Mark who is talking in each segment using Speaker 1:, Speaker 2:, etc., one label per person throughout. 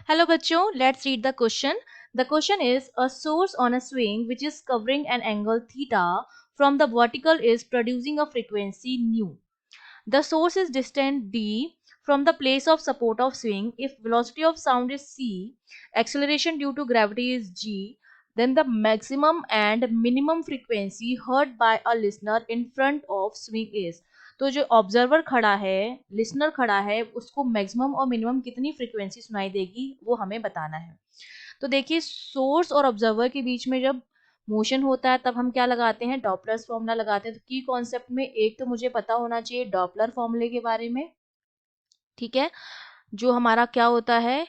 Speaker 1: Hello बच्चों, let's read the question. The question is a source on a swing which is covering an angle theta from the vertical is producing a frequency nu. The source is distant d from the place of support of swing. If velocity of sound is c, acceleration due to gravity is g, then the maximum and minimum frequency heard by a listener in front of swing is. तो जो observer खड़ा है, listener खड़ा है, उसको maximum और minimum कितनी frequency सुनाई देगी वो हमें बताना है। तो देखिए, सोर्स और ऑब्जर्वर के बीच में जब मोशन होता है तब हम क्या लगाते हैं, डॉपलर फॉर्मूला लगाते हैं। तो की कॉन्सेप्ट में एक तो मुझे पता होना चाहिए डॉपलर फॉर्मूले के बारे में, ठीक है, जो हमारा क्या होता है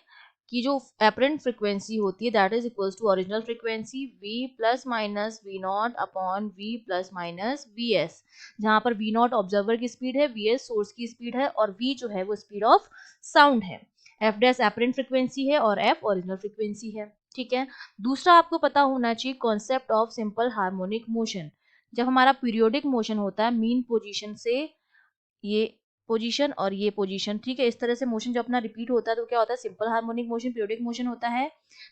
Speaker 1: कि जो एपरेंट फ्रीक्वेंसी होती है that is equals to original frequency v plus minus v naught upon v plus minus v s, जहाँ पर v नॉट ऑब्जर्वर की स्पीड है, v एस सोर्स की स्पीड है और v जो है वो स्पीड ऑफ साउंड है। f डैश एपरेंट फ्रीक्वेंसी है और f ओरिजिनल फ्रीक्वेंसी है, ठीक है। दूसरा आपको पता होना चाहिए concept of simple harmonic motion. जब हमारा पीरियोडिक मोशन होता है मीन पोजीशन से ये पोजीशन और ये पोजीशन, ठीक है, इस तरह से मोशन जब अपना रिपीट होता है तो क्या होता है, simple harmonic motion periodic motion होता है।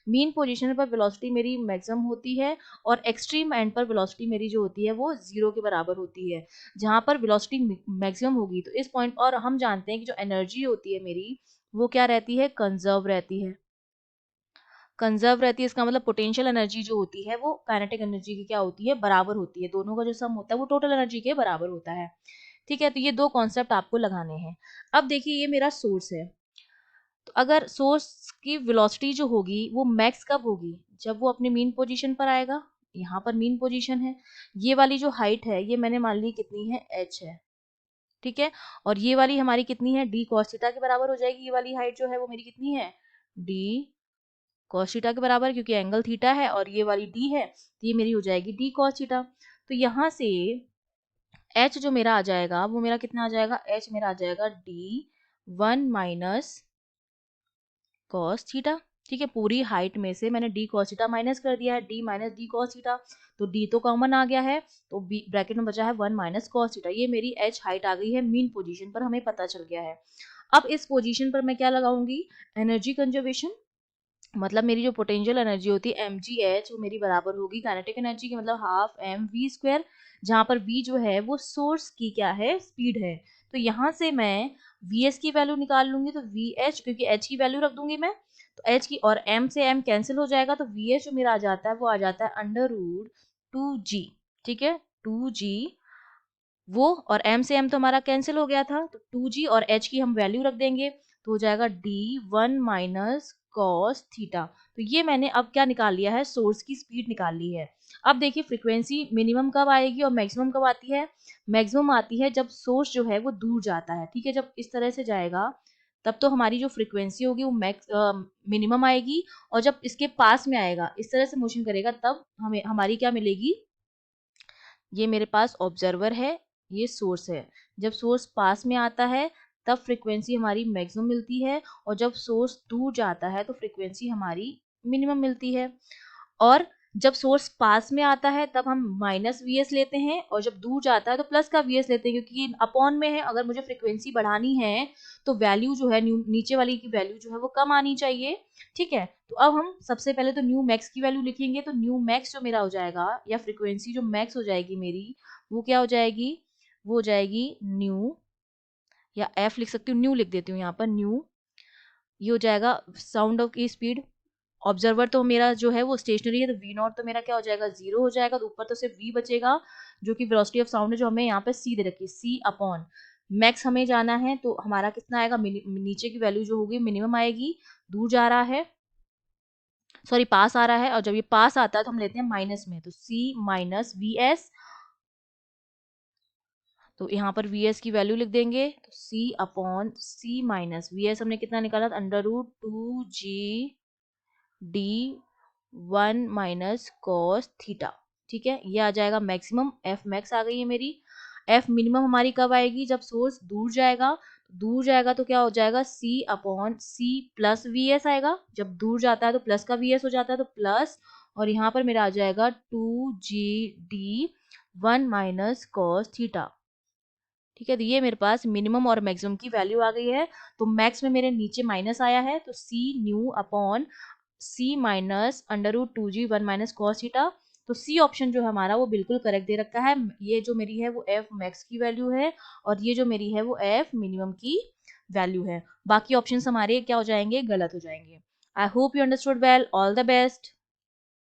Speaker 1: मीन पोजीशन पर वेलोसिटी मेरी मैक्सिमम होती है और एक्सट्रीम एंड पर वेलोसिटी मेरी जो होती है वो 0 के बराबर होती है। जहां पर वेलोसिटी मैक्सिमम होगी तो इस पॉइंट, और हम जानते हैं कि जो एनर्जी होती है मेरी वो क्या रहती है, कंजर्व रहती है। कंजर्व रहती है इसका मतलब पोटेंशियल एनर्जी जो होती है वो काइनेटिक एनर्जी की क्या होती है, बराबर होती है। दोनों का जो सम होता है वो टोटल एनर्जी के बराबर होता है, ठीक है। तो ये दो कॉन्सेप्ट आपको लगाने हैं। अब देखिए, ये मेरा सोर्स है, तो अगर सोर्स की वेलोसिटी जो होगी वो मैक्स कब होगी, जब वो अपने मीन पोजीशन पर आएगा। यहाँ पर मीन पोजीशन है, ये वाली जो हाइट है ये मैंने मान ली कितनी है, h है, ठीक है। और ये वाली हमारी कितनी है, d cos थीटा के बराबर हो जाएगी। ये वाली हाइट जो है वो मेरी कितनी है, d cos थीटा के बराबर, क्योंकि एंगल थीटा है और ये वाली d है तो ये मेरी हो जाएगी d cos थीटा। तो यहाँ से h जो मेरा आ जाएगा वो मेरा कितना आ जाएगा, h मेरा आ जाएगा d1 माइनस कॉस थीटा, ठीक है। पूरी हाइट में से मैंने d cos थीटा माइनस कर दिया है, d minus d cos theta, तो d तो कॉमन आ गया है, तो ब्रैकेट में बचा है 1 माइनस कॉस थीटा। ये मेरी h हाइट आ गई है मीन पोजीशन पर, हमें पता चल गया है। अब इस पोजीशन पर मैं क्या लगाऊंगी, एनर्जी कंजर्वेशन। मतलब मेरी जो पोटेंशियल एनर्जी होती है mgh वो मेरी बराबर होगी काइनेटिक एनर्जी की, मतलब हाफ mv स्क्वायर, जहाँ पर v जो है वो सोर्स की क्या है, स्पीड है। तो यहाँ से मैं vs की वैल्यू निकाल लूंगी, तो vh, क्योंकि h की वैल्यू रख दूंगी मैं, तो h की और m से m कैंसिल हो जाएगा, तो vh जो मेरा आ जाता है वो आ जाता है अंडर रूट 2g, ठीक है, 2g वो, और m से m तो हमारा कैंसिल हो गया था, तो 2g और h की हम वैल्यू रख देंगे तो हो जाएगा d1 माइनस कॉस थीटा। तो ये मैंने अब क्या निकाल लिया है, सोर्स की स्पीड निकाल ली है। अब देखिए फ्रीक्वेंसी मिनिमम कब आएगी और मैक्सिमम कब आती है। मैक्सिमम आती है जब सोर्स जो है वो दूर जाता है, ठीक है। जब इस तरह से जाएगा तब तो हमारी जो फ्रीक्वेंसी होगी वो मिनिमम आएगी, और जब इसके पास में आएगा, इस तरह से मोशन करेगा, तब हमें हमारी क्या मिलेगी, ये मेरे पास ऑब्जर्वर है, ये सोर्स है। जब सोर्स पास में आता है तब फ्रीक्वेंसी हमारी मैक्सिमम मिलती है, और जब सोर्स दूर जाता है तो फ्रीक्वेंसी हमारी मिनिमम मिलती है। और जब सोर्स पास में आता है तब हम माइनस वी एस लेते हैं, और जब दूर जाता है तो प्लस का वी एस लेते हैं, क्योंकि अपॉन में है। अगर मुझे फ्रीक्वेंसी बढ़ानी है तो वैल्यू जो है नीचे वाली की वैल्यू जो है वो कम आनी चाहिए, ठीक है। तो अब हम सबसे पहले तो न्यू मैक्स की वैल्यू लिखेंगे, तो न्यू मैक्स जो मेरा हो जाएगा, या फ्रीक्वेंसी जो मैक्स हो जाएगी मेरी, वो क्या हो जाएगी, वो हो जाएगी न्यू, या एफ लिख सकती हूँ, न्यू लिख देती हूँ यहाँ पर, न्यू। ये हो जाएगा साउंड ऑफ की स्पीड। ऑब्जर्वर तो मेरा जो है वो स्टेशनरी है, तो वी नॉट तो मेरा क्या हो जाएगा, 0 हो जाएगा, तो ऊपर तो सिर्फ वी बचेगा जो कि वेलोसिटी ऑफ साउंड है, जो हमें यहाँ पे सी दे रखी है, सी अपॉन मैक्स हमें जाना है, तो हमारा कितना आएगा, नीचे की वैल्यू जो होगी मिनिमम आएगी, दूर जा रहा है, सॉरी पास आ रहा है, और जब ये पास आता है तो हम लेते हैं माइनस में, तो सी माइनस वी एस, तो यहाँ पर वी एस की वैल्यू लिख देंगे, तो सी अपॉन सी माइनस वी एस हमने कितना निकाला, under root 2g d1 minus cos theta, ठीक है। ये आ जाएगा मैक्सिमम, एफ मैक्स आ गई है मेरी। एफ मिनिमम हमारी कब आएगी, जब सोर्स दूर जाएगा। दूर जाएगा तो क्या हो जाएगा, C upon C plus V S आएगा, जब दूर जाता है तो प्लस का वी एस हो जाता है, तो प्लस, और यहाँ पर मेरा आ जाएगा 2g d1 minus cos theta, ठीक है, तो ये मेरे पास मिनिमम और मैक्सिमम की वैल्यू आ गई है। तो मैक्स में मेरे नीचे माइनस आया है, तो सी न्यू अपॉन सी minus under root 2g 1 minus cos theta. तो सी ऑप्शन जो है हमारा वो बिल्कुल करेक्ट दे रखा है। ये जो मेरी है वो एफ मैक्स की वैल्यू है और ये जो मेरी है वो एफ मिनिमम की वैल्यू है। बाकी ऑप्शंस हमारे क्या हो जाएंगे, गलत हो जाएंगे। I hope you understood well. All the best.